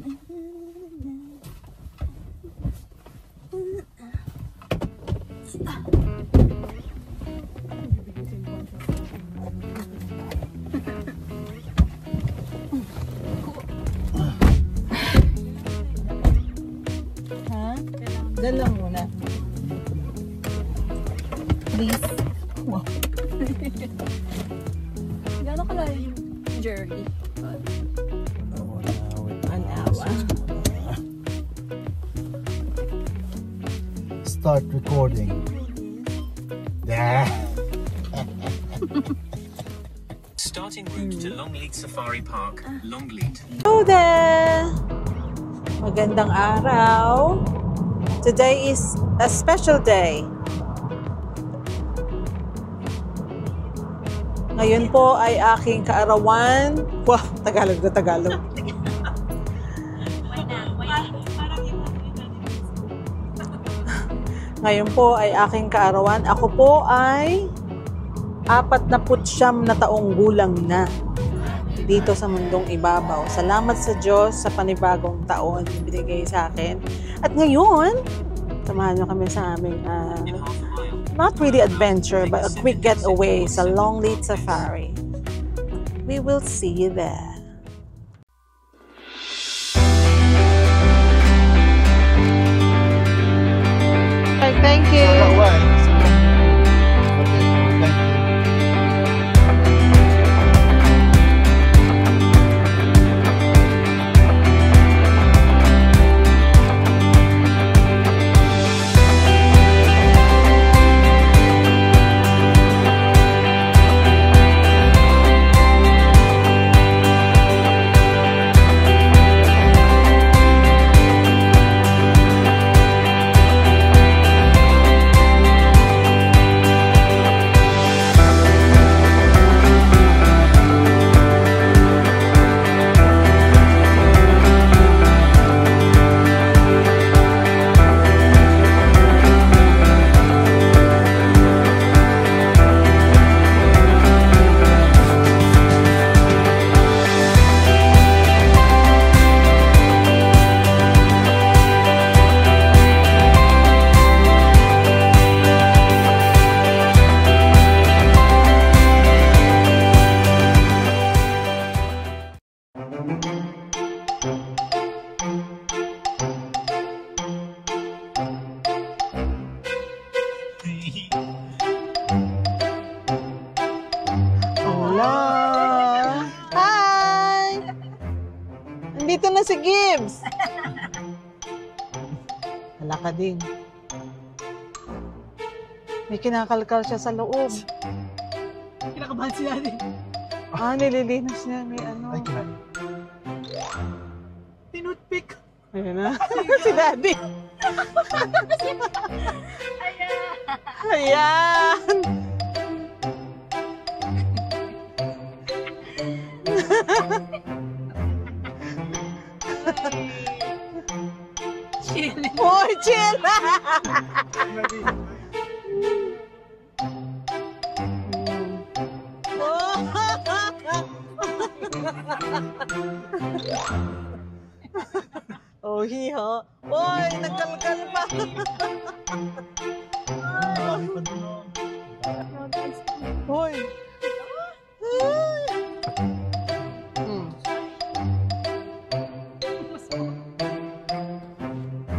Dala muna. Please. Wow. Gano'n kala yung journey? An hour. Start recording. Starting route to Longleat Safari Park, Longleat. Hello there! Magandang araw. Today is a special day. Ngayon po ay aking kaarawan. Wow, Tagalog na Tagalog. Ngayon po ay aking kaarawan. Ako po ay 49 na taong gulang na dito sa mundong ibabaw. Salamat sa Diyos sa panibagong taon na binigay sa akin. At ngayon, samahan nyo kami sa aming not really adventure, but a quick getaway sa Longleat Safari. We will see you there. Thank you. Hi! Nandito na si Gibbs. Hala ka din. May kinakalkal siya sa loob. Kinakabahan si Daddy. Nililinis niya. May ano. Tinutpick. Ayan na. Si Daddy. Ayan. Chill. Boy, chill! Oh, hiho. Boy, nagkalkal pa. Boy.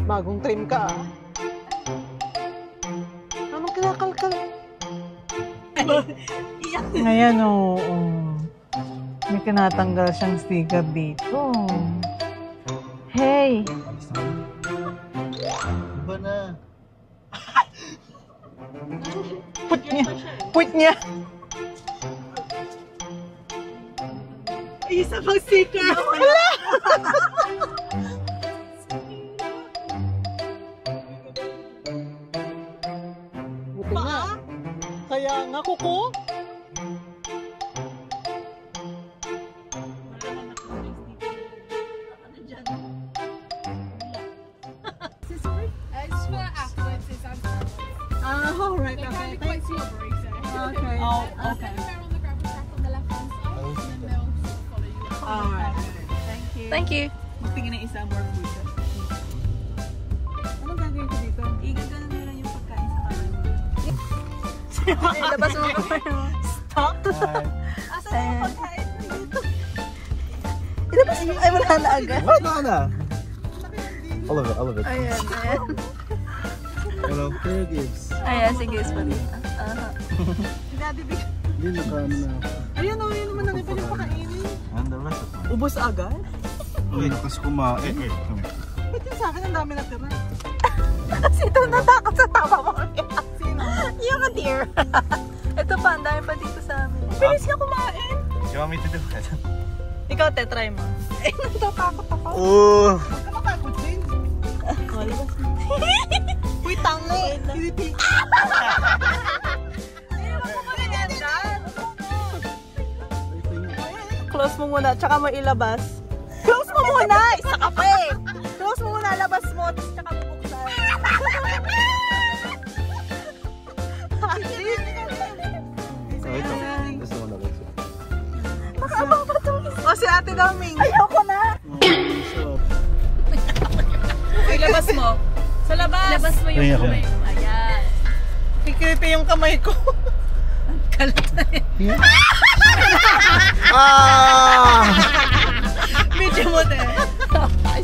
Bagong trim ka, ah. Anong kinakalkal? Ngayon, may kinatanggal siyang sticker dito. Hey! Iba na. Put niya! Put niya! Isa pang sticker. Wala! Buti nga. Kaya nga, kuko. Alright, okay. Thank you. Okay. Oh, okay. Alright. Thank you. Thank you. Magtingin ng isa, more food. Anong gagawin ko dito? Igagalan mo lang yung pagkain sa kanan mo. Labas mo kamay mo. Stop! Asan yung pagkain mo dito? Ilabas mo. Ay, wala na agad. Wala na. I love it, I love it. Ayan, ayan. Hello, fair gives. Ayan, sige, Spalita. Daddy, Hindi na ka na. ayun o, yun naman ang iba yung pakainin. And the rest of mine. Ubus agad? Uy, nakas kumain. Come here. Ba't yung sa akin ang dami natira? Kasi ito natakot sa tama mo. Sino? Yung deer. Ito pa, ang dami pa dito sa amin. Bilis ka kumain! You want me to do it? Ikaw, te, try mo. Eh, natatakot ako. Oh! Huwag ka matakot din. Uy, tangi. Hindi. Close mo muna, tsaka mo ilabas. Close mo muna! Isa ka pa eh! Close mo muna, labas mo, tapos tsaka mo buksan. So ito. This is the one that looks good. Nakabang pa itong isa. O, si Ate Daming. Ayoko na! So, Uy, labas mo. Sa labas. Labas mo yung Tingnan ko. kamay mo. Ayan. Kikripi yung kamay ko. ah! Medyo mo, te.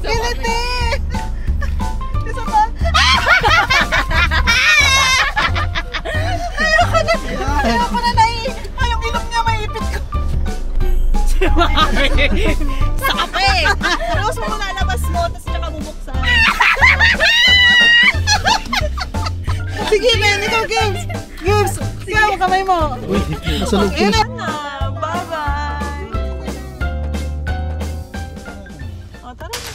Kiliti! Isa pa. Ayoko na ay, yung ilong niya maipit ko. Isa ka pa eh! Close mo muna, labas mo, tapos tsaka bubuksan. Sige, Ben, ikaw, Gibbs. Gibbs, sige mo kamay mo. Uy, nasa loob ko na. Bye-bye! O, tara na.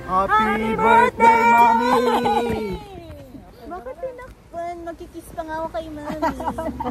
Happy birthday, Mami! Bakit tinakpan? Magkikiss pa nga ako kay Mami.